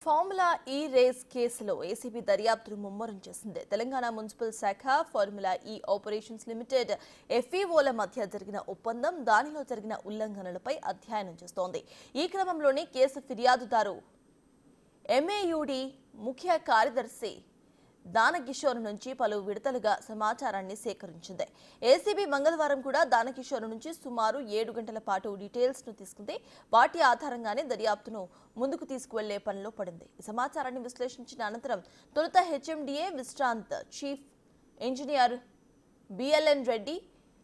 Formula ఈ race కేసులో ACB దర్యాప్తును ముమ్మరం చేసింది. తెలంగాణ మున్సిపల్ శాఖ, ఫార్ములా ఈ ఆపరేషన్స్ లిమిటెడ్, ఎఫ్ఈఓల మధ్య జరిగిన ఒప్పందం, దానిలో జరిగిన ఉల్లంఘనలపై అధ్యయనం చేస్తోంది. ఈ క్రమంలోనే కేసు ఫిర్యాదుదారు ఎంఏయుడి ముఖ్య కార్యదర్శి దానకిషోర్ నుంచి పలు విడతలుగా సమాచారాన్ని సేకరించింది. ఏసీబీ మంగళవారం కూడా దానకిషోర్ నుంచి సుమారు 7 గంటల పాటు డీటెయిల్స్ ను తీసుకుంది. వాటి ఆధారంగానే దర్యాప్తును ముందుకు తీసుకువెళ్లే పనిలో పడింది. ఈ సమాచారాన్ని విశ్లేషించిన అనంతరం తొలుత HMDA Vishrant chief engineer BLN Reddy,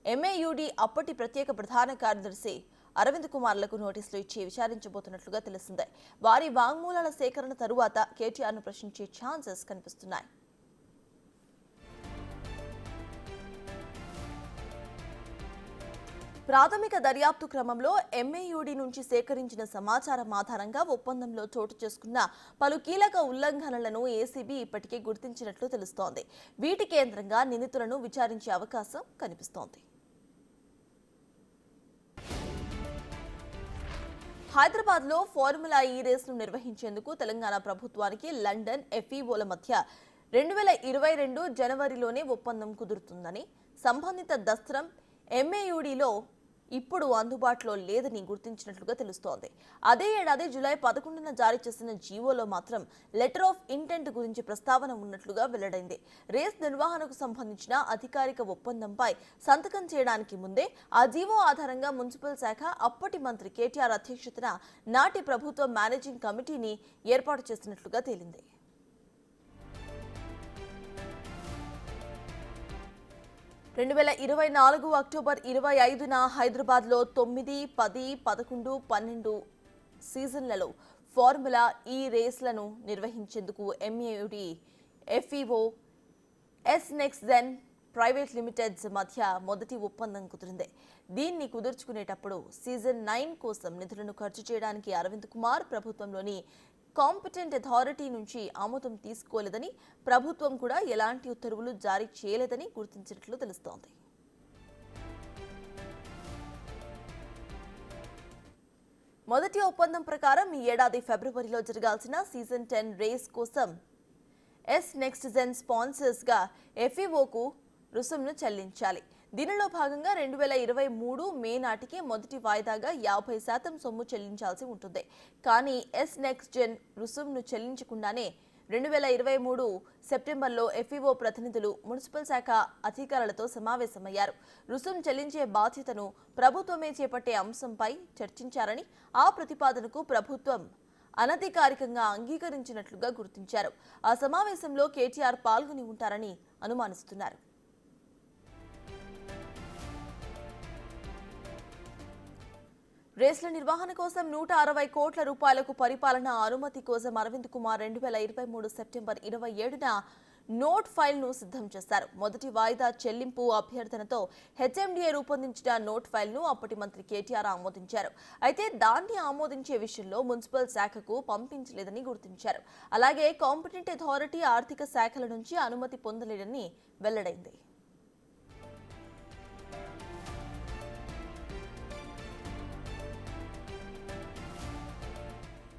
MAUD అప్పటి ప్రత్యేక ప్రధాన కార్యదర్శి అరవింద్ కుమార్లకు నోటీసులు ఇచ్చి విచారించబోతున్నట్లుగా తెలిసింది. వారి వాంగ్మూలాల సేకరణ తరువాత కేటీఆర్ను ప్రశ్నించే ఛాన్సెస్ కనిపిస్తున్నాయి. ప్రాథమిక దర్యాప్తు క్రమంలో ఎంఏయుడి నుంచి సేకరించిన సమాచారం ఆధారంగా ఒప్పందంలో చోటు చేసుకున్న పలు కీలక ఉల్లంఘనలను ఏసీబీ ఇప్పటికే గుర్తించినట్లు తెలుస్తోంది. వీటి కేంద్రంగా నిందితులను విచారించే అవకాశం కనిపిస్తోంది. హైదరాబాద్లో ఫార్ములా ఈ రేస్ను నిర్వహించేందుకు తెలంగాణ ప్రభుత్వానికి లండన్ ఎఫ్ఈఓల మధ్య 2022 జనవరిలోనే ఒప్పందం కుదురుతుందని, సంబంధిత దస్త్రం ఎంఏయుడిలో ఇప్పుడు అందుబాటులో లేదని గుర్తించినట్లుగా తెలుస్తోంది. అదే ఏడాది జూలై 11న జారీ చేసిన జీవోలో మాత్రం లెటర్ ఆఫ్ ఇంటెంట్ గురించి ప్రస్తావన ఉన్నట్లుగా వెల్లడైంది. రేస్ నిర్వహణకు సంబంధించిన అధికారిక ఒప్పందంపై సంతకం చేయడానికి ముందే ఆ జీవో ఆధారంగా మున్సిపల్ శాఖ అప్పటి మంత్రి కేటీఆర్ అధ్యక్షతన నాటి ప్రభుత్వ మేనేజింగ్ కమిటీని ఏర్పాటు చేసినట్లుగా తేలింది. 2024 అక్టోబర్ 25న హైదరాబాద్లో 9, 10, 11, 12 సీజన్లలో ఫార్ములా ఈ రేస్లను నిర్వహించేందుకు ఎంఏయుడి, ఎఫ్ఈఓ, ఎస్నెక్స్జెన్ ప్రైవేట్ లిమిటెడ్స్ మధ్య మొదటి ఒప్పందం కుదిరింది. దీన్ని కుదుర్చుకునేటప్పుడు సీజన్ 9 కోసం నిధులను ఖర్చు చేయడానికి అరవింద్ కుమార్ ప్రభుత్వంలోని కాంపిటెంట్ అథారిటీ నుంచి ఆమోదం తీసుకోలేదని, ప్రభుత్వం కూడా ఎలాంటి ఉత్తర్వులు జారీ చేయలేదని గుర్తించినట్లు తెలుస్తోంది. మొదటి ఒప్పందం ప్రకారం ఈ ఏడాది ఫిబ్రవరిలో జరగాల్సిన సీజన్ 10 రేస్ కోసం ఎస్నెక్స్జెన్ స్పాన్సర్స్ గా ఎఫ్ఈఓకు రుసుమును చెల్లించాలి. దీనిలో భాగంగా 2023 మే నాటికి మొదటి వాయిదాగా 50% సొమ్ము చెల్లించాల్సి ఉంటుంది. కానీ ఎస్నెక్స్జెన్ రుసుమును చెల్లించకుండానే 2023 సెప్టెంబర్లో ఎఫ్ఈఓ ప్రతినిధులు మున్సిపల్ శాఖ అధికారులతో సమావేశమయ్యారు. రుసుము చెల్లించే బాధ్యతను ప్రభుత్వమే చేపట్టే అంశంపై చర్చించారని, ఆ ప్రతిపాదనకు ప్రభుత్వం అనధికారికంగా అంగీకరించినట్లుగా గుర్తించారు. ఆ సమావేశంలో కేటీఆర్ పాల్గొని ఉంటారని అనుమానిస్తున్నారు. రేస్ల నిర్వహణ కోసం 160 కోట్ల రూపాయలకు పరిపాలనా అనుమతి కోసం అరవింద్ కుమార్ 2023 సెప్టెంబర్ 27న నోట్ ఫైల్ను సిద్ధం చేశారు. మొదటి వాయిదా చెల్లింపు అభ్యర్థనతో హెచ్ఎండిఏ రూపొందించిన నోట్ ఫైల్ను అప్పటి మంత్రి కేటీఆర్ ఆమోదించారు. అయితే దాన్ని ఆమోదించే విషయంలో మున్సిపల్ శాఖకు పంపించలేదని గుర్తించారు. అలాగే కాంపిటెంట్ అథారిటీ, ఆర్థిక శాఖల నుంచి అనుమతి పొందలేదని వెల్లడైంది.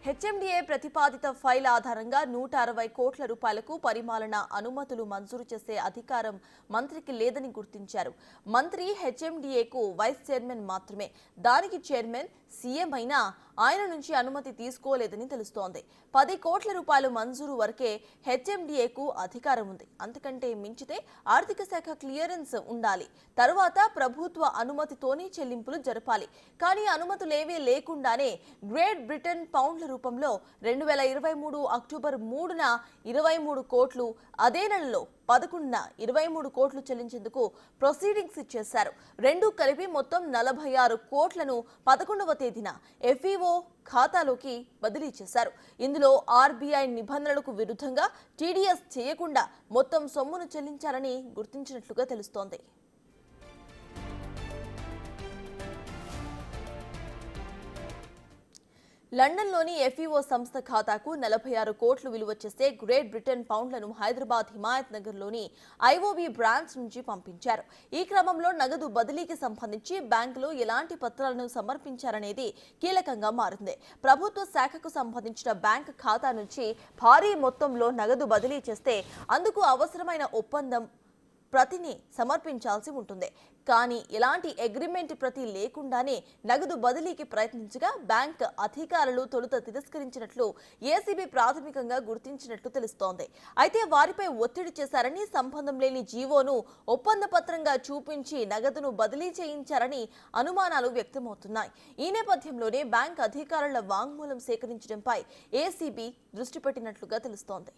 హెచ్ఎండిఏ ప్రతిపాదిత ఫైల్ ఆధారంగా 160 కోట్ల రూపాయలకు పరిపాలన అనుమతులు మంజూరు చేసే అధికారం మంత్రికి లేదని గుర్తించారు. మంత్రి హెచ్ఎండిఏకు వైస్ చైర్మన్ మాత్రమే. దానికి చైర్మన్ సీఎం అయినా ఆయన నుంచి అనుమతి తీసుకోలేదని తెలుస్తోంది. 10 కోట్ల రూపాయలు మంజూరు వరకే హెచ్ఎండిఏకు అధికారం ఉంది. అంతకంటే మించితే ఆర్థిక శాఖ క్లియరెన్స్ ఉండాలి. తరువాత ప్రభుత్వ అనుమతితోనే చెల్లింపులు జరపాలి. కానీ అనుమతులేవీ లేకుండానే గ్రేట్ బ్రిటన్ పౌండ్ల రూపంలో 2023 అక్టోబర్ 3న 23 కోట్లు, అదే నెలలో 11న 23 కోట్లు చెల్లించేందుకు ప్రొసీడింగ్స్ ఇచ్చేశారు. రెండు కలిపి మొత్తం 46 కోట్లను 11వ తేదీన ఎఫ్ఈఓ ఖాతాలోకి బదిలీ చేశారు. ఇందులో ఆర్బీఐ నిబంధనలకు విరుద్ధంగా టీడీఎస్ చేయకుండా మొత్తం సొమ్మును చెల్లించారని గుర్తించినట్లుగా తెలుస్తోంది. లండన్లోని ఎఫ్ఈఓ సంస్థ ఖాతాకు 46 కోట్లు విలువ చేసే గ్రేట్ బ్రిటన్ పౌండ్లను హైదరాబాద్ హిమాయత్ నగర్లోని ఐఓబీ బ్రాంచ్ నుంచి పంపించారు. ఈ క్రమంలో నగదు బదిలీకి సంబంధించి బ్యాంకులో ఎలాంటి పత్రాలను సమర్పించారనేది కీలకంగా మారింది. ప్రభుత్వ శాఖకు సంబంధించిన బ్యాంక్ ఖాతా నుంచి భారీ మొత్తంలో నగదు బదిలీ చేస్తే అందుకు అవసరమైన ఒప్పందం ప్రతిని సమర్పించాల్సి ఉంటుంది. కానీ ఎలాంటి అగ్రిమెంట్ ప్రతి లేకుండానే నగదు బదిలీకి ప్రయత్నించగా బ్యాంక్ అధికారులు తొలుత తిరస్కరించినట్లు ఏసీబీ ప్రాథమికంగా గుర్తించినట్లు తెలుస్తోంది. అయితే వారిపై ఒత్తిడి చేశారని, సంబంధం లేని జీవోను ఒప్పంద పత్రంగా చూపించి నగదును బదిలీ చేయించారని అనుమానాలు వ్యక్తమవుతున్నాయి. ఈ నేపథ్యంలోనే బ్యాంక్ అధికారుల వాంగ్మూలం సేకరించడంపై ఏసీబీ దృష్టి పెట్టినట్లుగా తెలుస్తోంది.